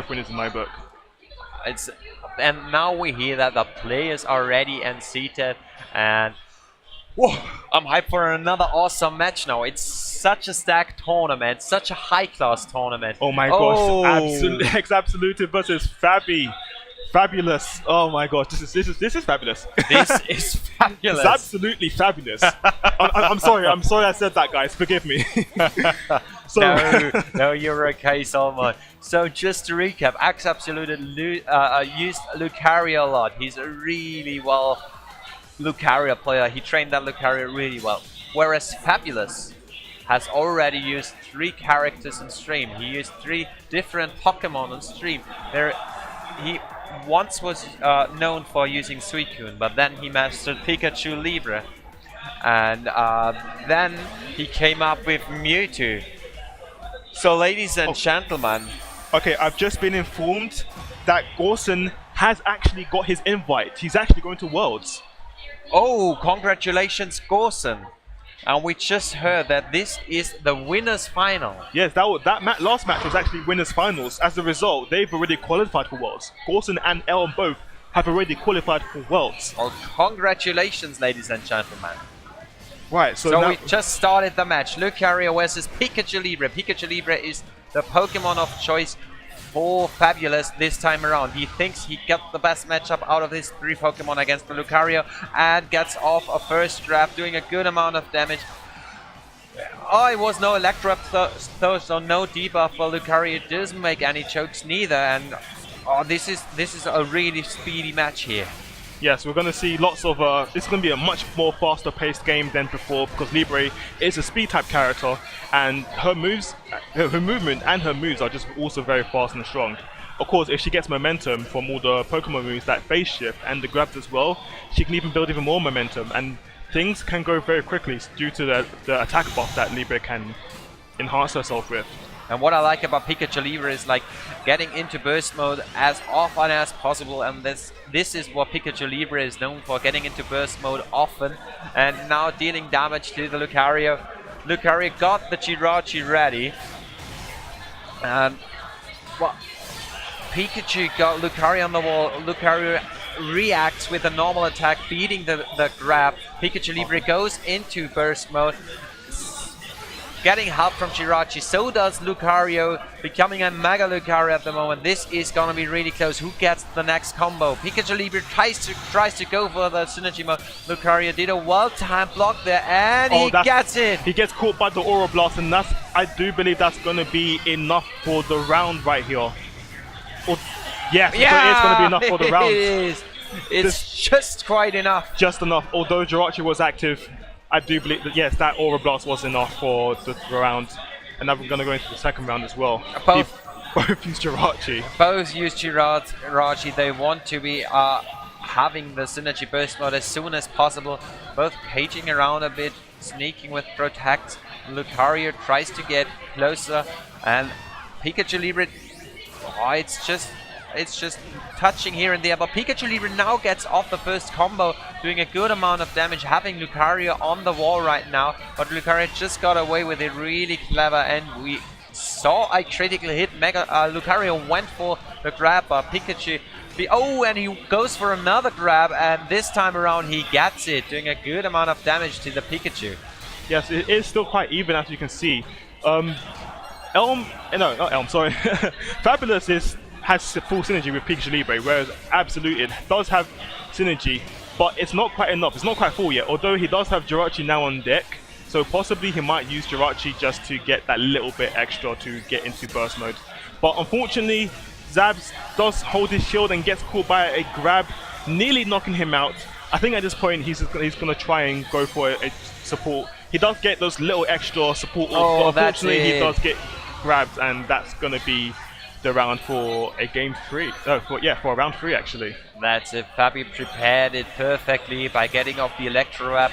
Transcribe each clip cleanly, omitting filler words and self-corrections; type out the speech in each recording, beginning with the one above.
both winners in my book. And now we hear that the players are ready and seated, and whoa, I'm hyped for another awesome match now. It's such a stacked tournament, such a high-class tournament. Oh my gosh, XAbsoluted versus Fabulous. Oh my gosh, this is fabulous. This is fabulous. It's absolutely fabulous. I'm sorry I said that, guys. Forgive me. No, you're okay, Salman. So just to recap, XAbsoluted used Lucario a lot. He's a really well Lucario player. He trained that Lucario really well. Whereas Fabilous has already used 3 characters in stream. He used 3 different Pokemon on stream. He once was known for using Suicune, but then he mastered Pikachu Libre. And then he came up with Mewtwo. So ladies and gentlemen... Okay, I've just been informed that Gorson has actually got his invite. He's actually going to Worlds. Oh, congratulations, Gorson. And we just heard that this is the winners' final. Yes, last match was actually winners' finals. As a result, they've already qualified for Worlds. Gorson and Elm both have already qualified for Worlds. Oh, congratulations, ladies and gentlemen. Right, so we just started the match. Lucario versus Pikachu Libre. Pikachu Libre is the Pokemon of choice for Fabilous this time around. He thinks he got the best matchup out of his 3 Pokemon against the Lucario and gets off a first grab, doing a good amount of damage. Oh, it was no Electro though, so no debuff for Lucario. It doesn't make any chokes neither, and this is a really speedy match here. Yes, we're going to see lots of... it's going to be a much more faster paced game than before, because Libre is a speed type character, and her moves, her movement and her moves are just also very fast and strong. Of course, if she gets momentum from all the Pokemon moves, that phase shift and the grabs as well, she can even build even more momentum, and things can go very quickly due to the attack buff that Libre can enhance herself with. And what I like about Pikachu Libre is like getting into burst mode as often as possible, and this is what Pikachu Libre is known for, getting into burst mode often and now dealing damage to the Lucario. Lucario got the Jirachi ready, and well, Pikachu got Lucario on the wall. Lucario reacts with a normal attack, beating the grab. Pikachu Libre goes into burst mode, getting help from Jirachi. So does Lucario, becoming a Mega Lucario at the moment. This is gonna be really close. Who gets the next combo? Pikachu Libre tries to go for the synergy mode. Lucario did a well-timed block there, and he gets it. He gets caught by the Aura Blast, and I do believe that's gonna be enough for the round right here. Yes, yeah, it's gonna be enough for the round. It is. It's just quite enough. Just enough. Although Jirachi was active, I do believe that, yes, that Aura Blast was enough for the round. And now we're going to go into the second round as well. Both use Jirachi. Both use Jirachi. They want to be having the synergy burst mode as soon as possible. Both caging around a bit, sneaking with Protect. Lucario tries to get closer, and Pikachu Libre, it's just touching here and there, but Pikachu Libre now gets off the first combo, doing a good amount of damage, having Lucario on the wall right now, but Lucario just got away with it, really clever, and we saw a critical hit. Lucario went for the grab, but Pikachu... and he goes for another grab, and this time around he gets it, doing a good amount of damage to the Pikachu. Yes, it is still quite even, as you can see. Fabulous has full synergy with Pikachu Libre, whereas Absoluted does have synergy, but it's not quite enough. It's not quite full yet, although he does have Jirachi now on deck, so possibly he might use Jirachi just to get that little bit extra to get into burst mode. But unfortunately, Zabs does hold his shield and gets caught by a grab, nearly knocking him out. I think at this point he's going to try and go for a support. He does get those little extra support, but unfortunately he does get grabbed, and that's going to be the round for a game 3. For round 3 actually. That's it. Fabi prepared it perfectly by getting off the Electro Wrap,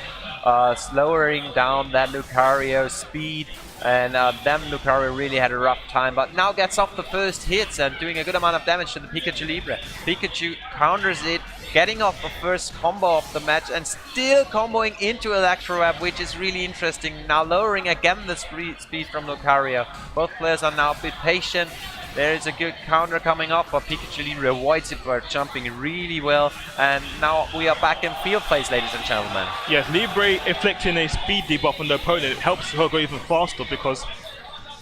slowing down that Lucario speed, and then Lucario really had a rough time, but now gets off the first hits and doing a good amount of damage to the Pikachu Libre. Pikachu counters it, getting off the first combo of the match and still comboing into Electro Wrap, which is really interesting. Now lowering again the speed from Lucario. Both players are now a bit patient. There is a good counter coming up, but Pikachu Libre avoids it by jumping really well. And now we are back in field phase, ladies and gentlemen. Yes, Libre inflicting a speed debuff on the opponent helps her go even faster because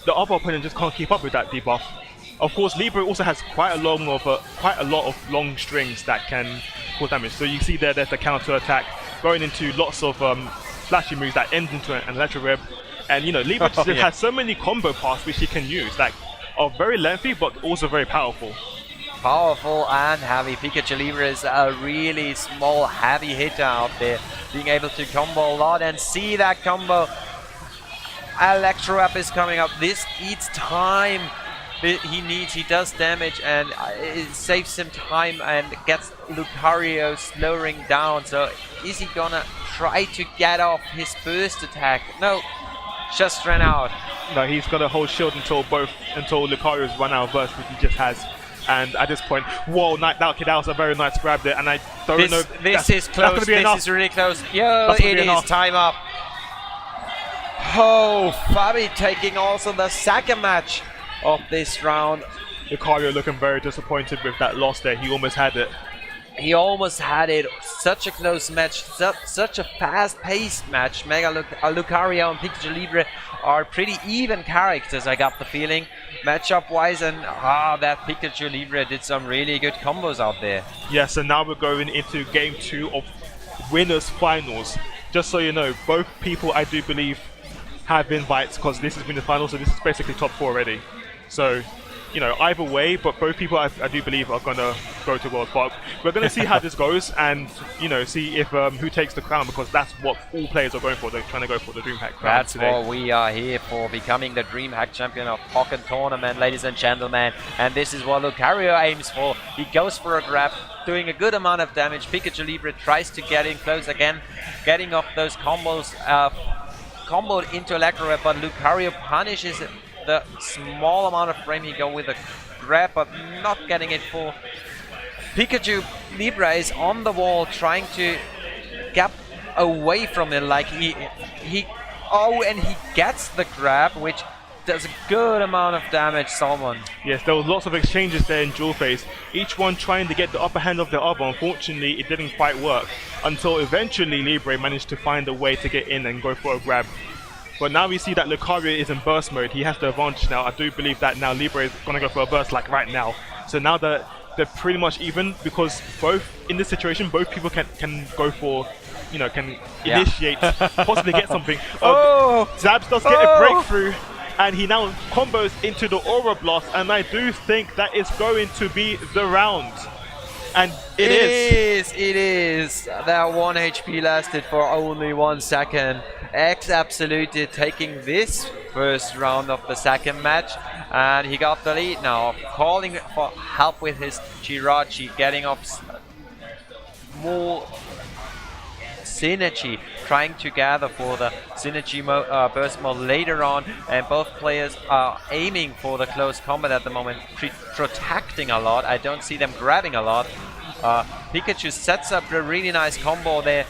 the other opponent just can't keep up with that debuff. Of course, Libre also has quite a lot of long strings that can cause damage. So you see there's the counter attack going into lots of flashy moves that end into an Electro Web. And you know, Libre just has so many combo paths which he can use that are very lengthy but also very powerful. Powerful and heavy. Pikachu Libre is a really small, heavy hitter out there, being able to combo a lot and see that combo. Electro Web is coming up. This eats time. He does damage, and it saves him time and gets Lucario slowing down. So is he gonna try to get off his burst attack? No, just ran out. No, he's gonna hold shield until Lucario's run out of burst, which he just has. And at this point, whoa, that was a very nice grab there, and I don't know. This is close. This is really close. Yo, it is time up. Oh, Fabi taking also the second match of this round. Lucario looking very disappointed with that loss there. He almost had it. He almost had it. Such a close match, such a fast-paced match. Lucario and Pikachu Libre are pretty even characters, I got the feeling, matchup-wise, and that Pikachu Libre did some really good combos out there. Yes, and now we're going into game 2 of winners finals. Just so you know, both people I do believe have invites because this has been the final, so this is basically top 4 already. So, you know, either way, but both people I do believe are gonna go to World. But we're gonna see how this goes, and you know, see if who takes the crown, because that's what all players are going for. They're trying to go for the Dreamhack crown. That's today. what we are here for, becoming the Dreamhack champion of Pocket Tournament, ladies and gentlemen. And this is what Lucario aims for. He goes for a grab, doing a good amount of damage. Pikachu Libre tries to get in close again, getting off those combos, comboed into Electro Web, but Lucario punishes it. The small amount of frame he go with a grab, but not getting it full. Pikachu Libre is on the wall trying to gap away from it, like and he gets the grab, which does a good amount of damage. Salmon. Yes, there was lots of exchanges there in dual phase, each one trying to get the upper hand of the other. Unfortunately, it didn't quite work until eventually Libre managed to find a way to get in and go for a grab. But now we see that Lucario is in burst mode. He has the advantage now. I do believe that now Libre is going to go for a burst like right now. So now they're pretty much even, because both in this situation, both people can go for, you know, can initiate, possibly get something. Zabs does get a breakthrough, and he now combos into the Aura Blast, and I do think that is going to be the round. And it is. That 1 HP lasted for only 1 second. XAbsoluted taking this first round of the second match, and he got the lead now, calling for help with his Jirachi, getting up more synergy, trying to gather for the synergy burst mode later on, and both players are aiming for the close combat at the moment, protecting a lot. I don't see them grabbing a lot. Pikachu sets up a really nice combo there.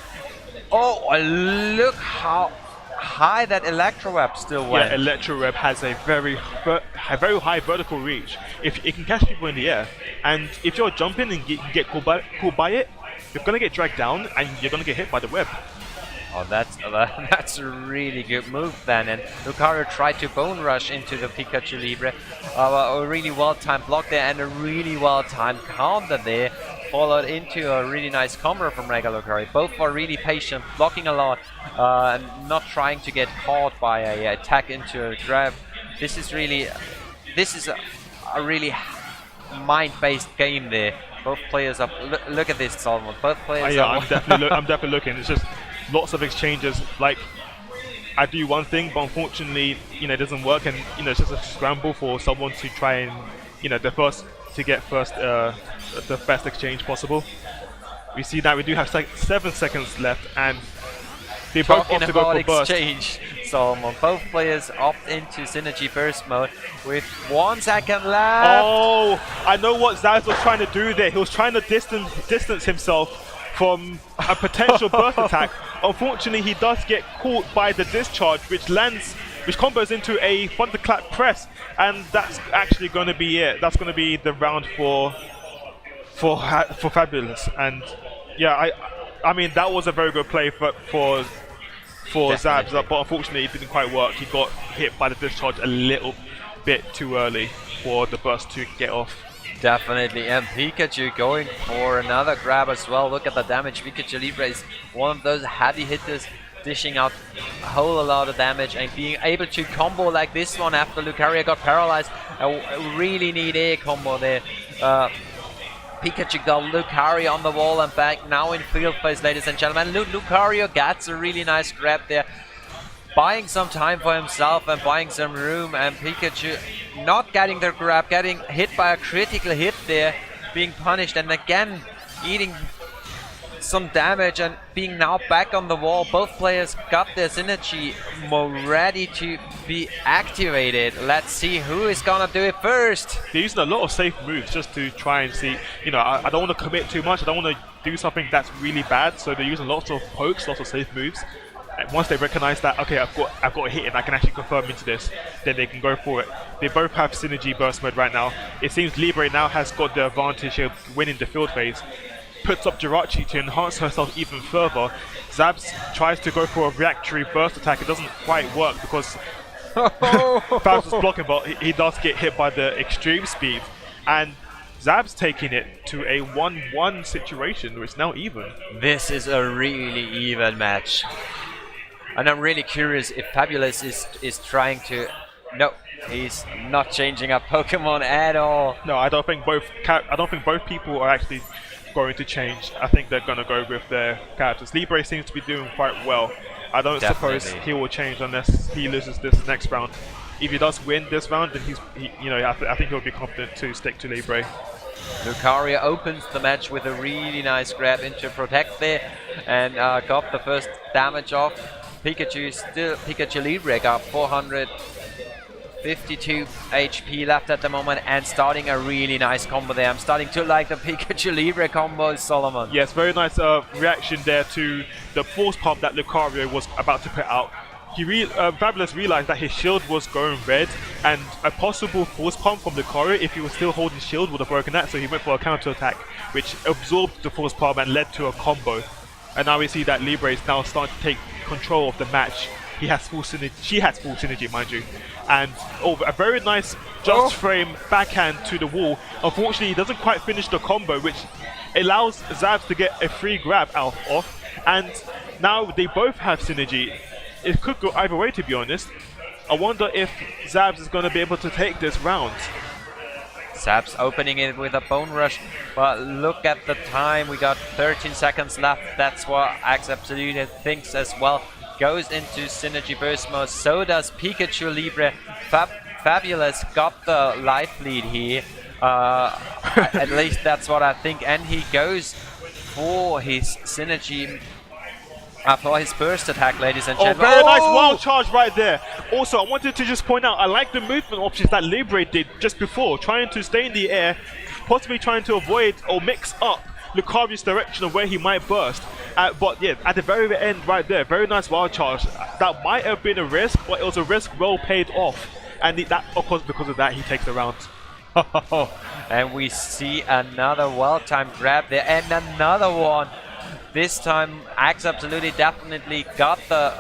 Oh, look how high that Electro Web still went. Yeah, Electro Web has a very high vertical reach. If it can catch people in the air, and if you're jumping and get caught by it, you're gonna get dragged down and you're gonna get hit by the web. Oh, that's a really good move then. And Lucario tried to bone rush into the Pikachu Libre. A really well-timed block there and a really well-timed counter there, followed into a really nice combo from Mega Lucario. Both are really patient, blocking a lot, and not trying to get caught by a attack into a grab. This is a really mind-based game there. Both players are. Look at this, Solomon. Both players are. I'm definitely looking. It's just lots of exchanges. Like, I do one thing, but unfortunately, you know, it doesn't work, and you know, it's just a scramble for someone to try and, you know, the best exchange possible. We see that we do have 7 seconds left, and they both opt to go for burst. Exchange, Solomon. Both players opt into synergy burst mode with 1 second left. Oh, I know what Zaz was trying to do there. He was trying to distance himself from a potential burst attack. Unfortunately, he does get caught by the discharge, which lands which combos into a thunderclap press, and that's actually going to be it. That's going to be the round for Fabilous. And yeah, I mean that was a very good play for Zabs, but unfortunately it didn't quite work. He got hit by the discharge a little bit too early for the burst to get off. Definitely, and Pikachu going for another grab as well. Look at the damage. Pikachu Libre is one of those heavy hitters, dishing out a whole lot of damage and being able to combo like this one after Lucario got paralyzed. A really neat air combo there. Pikachu got Lucario on the wall and back, now in field phase, ladies and gentlemen. Lucario gets a really nice grab there, buying some time for himself and buying some room, and Pikachu not getting the grab, getting hit by a critical hit there, being punished, and again eating some damage and being now back on the wall. Both players got their synergy mode ready to be activated. Let's see who is gonna do it first. They're using a lot of safe moves just to try and see, you know, I don't want to commit too much, I don't want to do something that's really bad, so they're using lots of pokes, lots of safe moves. And once they recognize that, okay, I've got a hit and I can actually confirm into this, then they can go for it. They both have synergy burst mode right now. It seems Libre now has got the advantage of winning the field phase. Puts up Jirachi to enhance herself even further. Zabs tries to go for a reactory burst attack. It doesn't quite work because Fabs is blocking, but he does get hit by the extreme speed. And Zab's taking it to a 1-1 situation where it's now even. This is a really even match. And I'm really curious if Fabilous is trying to... No, he's not changing up Pokemon at all. No, I don't think both people are actually going to change. I think they're going to go with their characters. Libre seems to be doing quite well. I don't suppose he will change unless he loses this next round. If he does win this round, then I think he'll be confident to stick to Libre. Lucario opens the match with a really nice grab into protect there, and got the first damage off. Pikachu Libre got 452 HP left at the moment, and starting a really nice combo there. I'm starting to like the Pikachu Libre combo, Solomon. Yes, very nice reaction there to the force pump that Lucario was about to put out. Fabilous realized that his shield was going red, and a possible force pump from Lucario, if he was still holding shield, would have broken that, so he went for a counter attack, which absorbed the force pump and led to a combo. And now we see that Libre is now starting to take control of the match. He has full synergy, she has full synergy, mind you. And a very nice just frame backhand to the wall. Unfortunately, he doesn't quite finish the combo, which allows Zabs to get a free grab out of. And now they both have synergy. It could go either way, to be honest. I wonder if Zabs is going to be able to take this round. Zabs opening it with a Bone Rush, but look at the time. We got 13 seconds left. That's what XAbsoluted thinks as well. Goes into Synergy Burst mode. So does Pikachu Libre. Fabilous got the life lead here. At least that's what I think. And he goes for his Synergy. For his burst attack, ladies and gentlemen. Oh, very nice wild charge right there. Also, I wanted to just point out, I like the movement options that Libre did just before, trying to stay in the air, possibly trying to avoid or mix up Lucario's direction of where he might burst. But yeah, at the very end right there, very nice wild charge. That might have been a risk, but it was a risk well paid off. And that, of course, because of that, he takes the round. And we see another well-timed grab there, and another one. This time, XAbsoluted definitely got the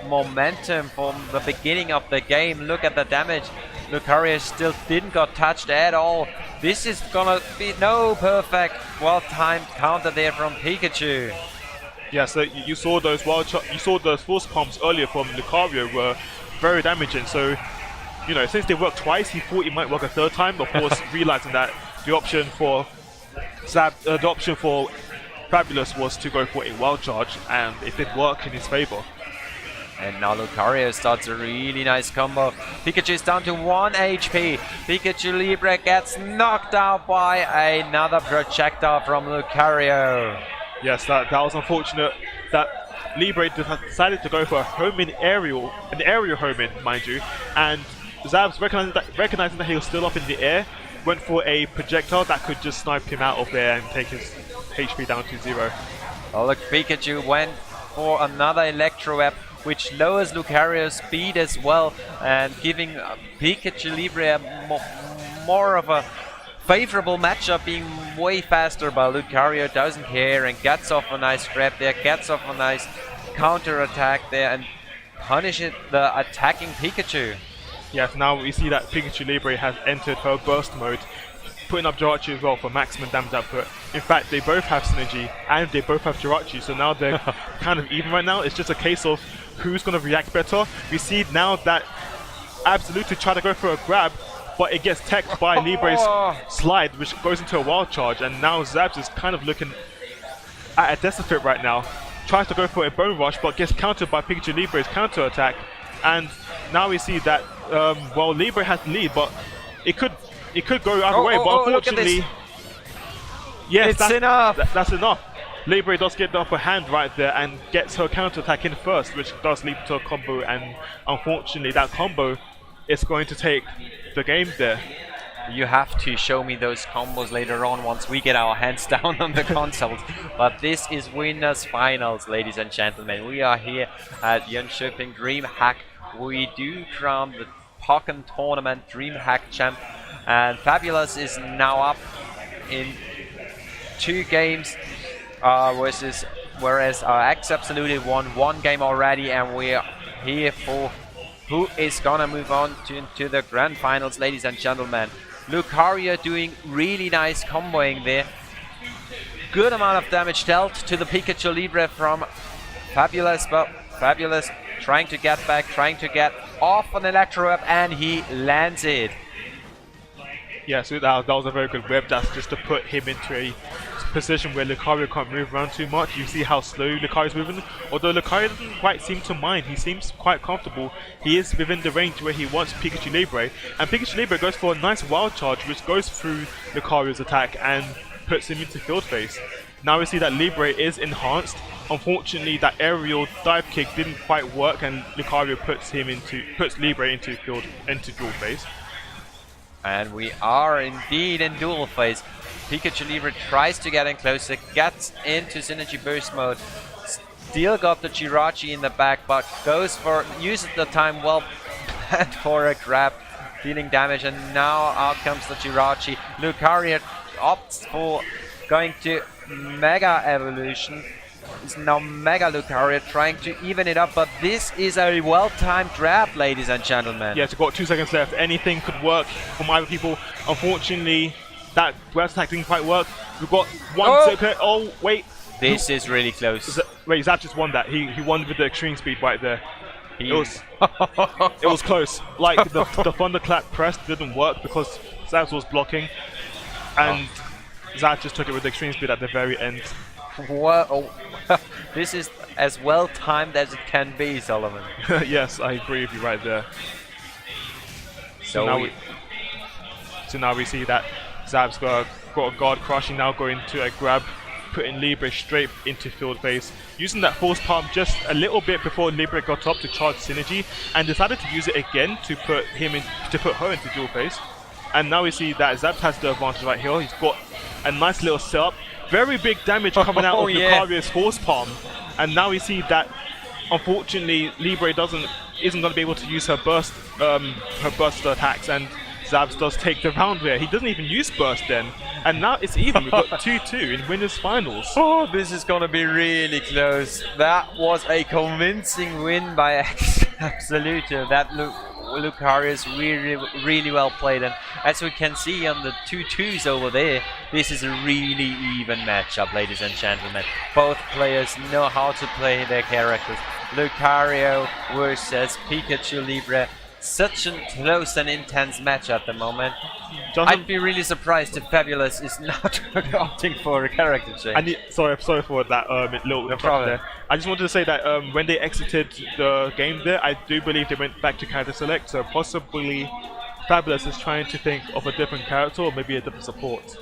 momentum from the beginning of the game. Look at the damage. Lucario still didn't got touched at all. This is gonna be no perfect well-timed counter there from Pikachu. Yeah, so you saw those those force pumps earlier from Lucario were very damaging. So, you know, since they worked twice, he thought it might work a third time. Of course, realizing that the option for Fabilous was to go for a wild charge, and it did work in his favor. And now Lucario starts a really nice combo. Pikachu is down to 1 HP. Pikachu Libre gets knocked out by another projectile from Lucario. Yes, that was unfortunate that Libre decided to go for a an aerial home-in, mind you, and Zabs, recognizing that he was still up in the air, went for a projectile that could just snipe him out of there and take his HP down to 0. Oh look, Pikachu went for another Electro Web, which lowers Lucario's speed as well, and giving Pikachu Libre a more of a favorable matchup, being way faster, but Lucario doesn't care and gets off a nice grab there, gets off a nice counter attack there, and punishes the attacking Pikachu. Yes, now we see that Pikachu Libre has entered her burst mode, putting up Jirachi as well for maximum damage output. In fact, they both have synergy and they both have Jirachi, so now they're kind of even right now. It's just a case of who's going to react better. We see now that XAbsoluted try to go for a grab, but it gets teched by Libre's slide, which goes into a wild charge, and now Zabs is kind of looking at a deficit right now. Tries to go for a bone rush, but gets countered by Pikachu Libre's counter attack, and now we see that well, Libre has the lead, but it could go either way. But unfortunately, yes, it's enough. That's enough. Libre does get the upper hand right there and gets her counter attack in first, which does lead to a combo, and unfortunately that combo is going to take the game there. You have to show me those combos later on once we get our hands down on the consoles. But this is winners finals, ladies and gentlemen. We are here at Jönköping Dreamhack. We do crown the Pokken Tournament Dreamhack champ, and Fabilous is now up in 2 games whereas XAbsoluted won 1 game already, and we are here for who is gonna move on to the grand finals, ladies and gentlemen. Lucario doing really nice comboing there. Good amount of damage dealt to the Pikachu Libre from Fabilous, but Fabilous trying to get back, trying to get off an Electro Web, and he lands it. Yeah, so that was a very good web dash just to put him into a position where Lucario can't move around too much. You see how slow Lucario's moving, although Lucario doesn't quite seem to mind. He seems quite comfortable. He is within the range where he wants Pikachu Libre, and Pikachu Libre goes for a nice wild charge which goes through Lucario's attack and puts him into field face. Now we see that Libre is enhanced. Unfortunately, that aerial dive kick didn't quite work, and Lucario puts Libre into dual phase. And we are indeed in dual phase. Pikachu Libre tries to get in closer, gets into Synergy Burst mode. Still got the Jirachi in the back, but uses the time well planned for a grab, dealing damage, and now out comes the Jirachi. Lucario opts for going to Mega Evolution. It's now Mega Lucario trying to even it up, but this is a well-timed grab, ladies and gentlemen. Yes, we've got 2 seconds left. Anything could work from either people. Unfortunately, that grab attack didn't quite work. We've got 1 second. Oh, wait. This is really close. Wait, Zab just won that. He won with the extreme speed right there. It was close. Like, the thunderclap press didn't work because Zab was blocking, and Zab just took it with the extreme speed at the very end. Whoa. This is as well timed as it can be, Solomon. Yes, I agree with you right there. So now we see that Zab's got a guard crushing, now going to a grab, putting Libre straight into field phase, using that force palm just a little bit before Libre got up to charge synergy, and decided to use it again to put her into dual phase. And now we see that Zab has the advantage right here. He's got a nice little setup. Very big damage coming out of Lucario's force palm, and now we see that unfortunately Libre isn't going to be able to use her burst attacks, and Zabs does take the round there. He doesn't even use burst then, and now it's even. We've got 2-2 in winners finals. Oh, this is going to be really close. That was a convincing win by XAbsoluted. That Lucario is really well played, and as we can see on the 2-2s over there, this is a really even matchup, ladies and gentlemen. Both players know how to play their characters. Lucario versus Pikachu Libre. Such a close and intense match at the moment. I'd be really surprised if Fabilous is not opting for a character change. Sorry for that little problem there. I just wanted to say that when they exited the game there, I do believe they went back to character select, so possibly Fabilous is trying to think of a different character or maybe a different support.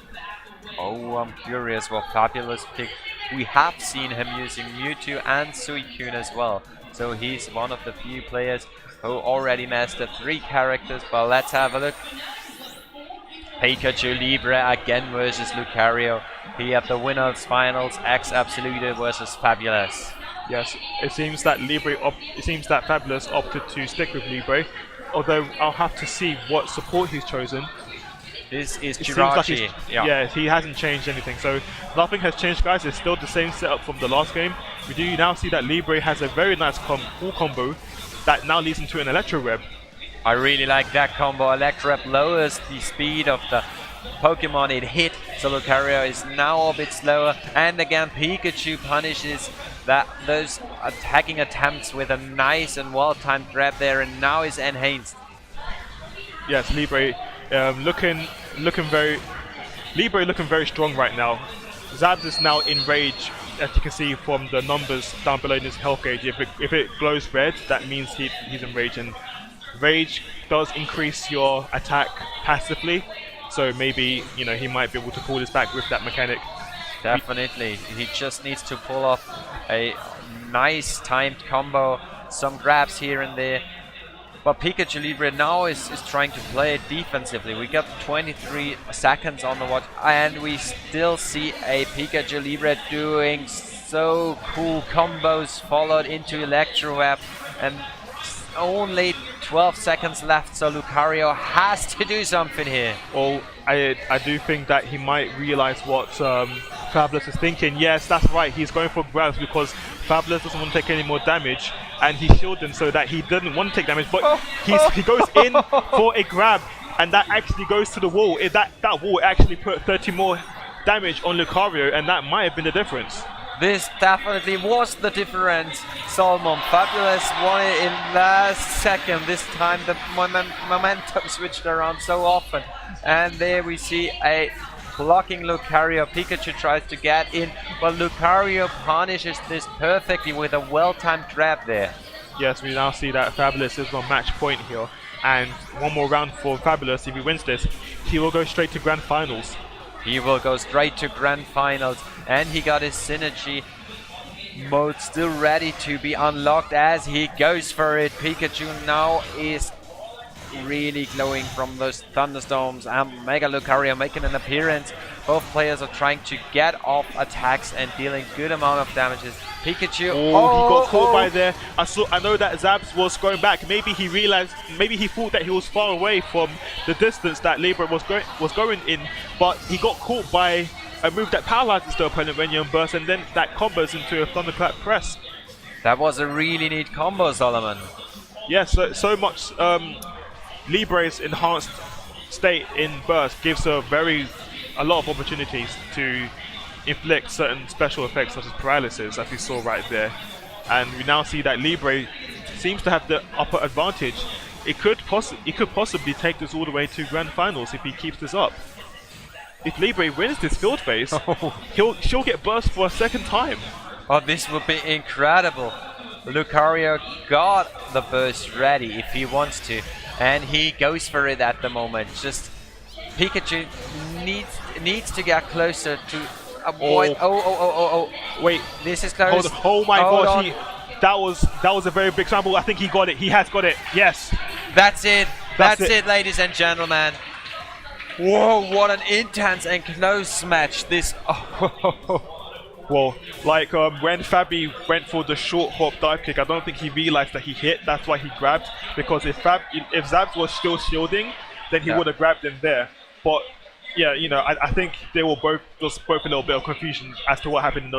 Oh, I'm curious what Fabilous picked. We have seen him using Mewtwo and Suicune as well, so he's one of the few players who already mastered 3 characters, but let's have a look. Pikachu Libre again versus Lucario. Here at the winners finals, XAbsoluted versus Fabilous. Yes, it seems that Fabilous opted to stick with Libre, although I'll have to see what support he's chosen. This is It seems like Jirachi. yeah, he hasn't changed anything, so nothing has changed, guys. It's still the same setup from the last game. We do now see that Libre has a very nice full combo that now leads into an Electro Web. I really like that combo. Electrap lowers the speed of the Pokemon it hit, so Lucario is now a bit slower. And again, Pikachu punishes those attacking attempts with a nice and well-timed grab there, and now is enhanced. Yes, Libre looking very strong right now. Zabs is now in rage, as you can see from the numbers down below in his health gauge. If it glows red, that means he's in rage, and rage does increase your attack passively. So maybe he might be able to pull this back with that mechanic. Definitely, he just needs to pull off a nice timed combo, some grabs here and there. But Pikachu Libre now is trying to play it defensively. We got 23 seconds on the watch, and we still see a Pikachu Libre doing so cool combos followed into Electro Web, and only 12 seconds left, so Lucario has to do something here. Well, I do think that he might realize what Fabilous is thinking. Yes, that's right, he's going for grabs because Fabilous doesn't want to take any more damage, and he shielded him so that he didn't want to take damage, but he goes in for a grab, and that actually goes to the wall. That wall actually put 30 more damage on Lucario, and that might have been the difference. This definitely was the difference. Salmon Fabilous won it in last second. This time the momentum switched around so often. And there we see a blocking Lucario. Pikachu tries to get in, but Lucario punishes this perfectly with a well-timed grab there. Yes, we now see that Fabilous is on match point here. And one more round for Fabilous. If he wins this, he will go straight to Grand Finals. He will go straight to Grand Finals, and he got his synergy mode still ready to be unlocked as he goes for it. Pikachu now is really glowing from those thunderstorms, and Mega Lucario making an appearance. Both players are trying to get off attacks and dealing good amount of damages. Pikachu, he got caught by there. I know that Zabs was going back. Maybe he realized, maybe he thought that he was far away from the distance that Libre was going in, but he got caught by a move that paralyzes the opponent when you burst, and then that combos into a thunderclap press. That was a really neat combo, Solomon. Yes, so much Libre's enhanced state in burst gives a lot of opportunities to inflict certain special effects such as paralysis, as we saw right there. And we now see that Libre seems to have the upper advantage. It could possibly take this all the way to Grand Finals if he keeps this up. If Libre wins this field phase, she'll get burst for a second time. Oh, this would be incredible. Lucario got the burst ready if he wants to, and he goes for it at the moment. Just Pikachu needs to get closer to avoid. Wait, this is close. Oh my gosh, that was a very big scramble. I think he got it. He has got it. Yes. That's it. That's it, ladies and gentlemen. Whoa, what an intense and close match. This. Well, like when Fabi went for the short hop dive kick, I don't think he realized that he hit. That's why he grabbed. Because if Zabs was still shielding, then he would have grabbed him there. But yeah, I think they were both a little bit of confusion as to what happened in those.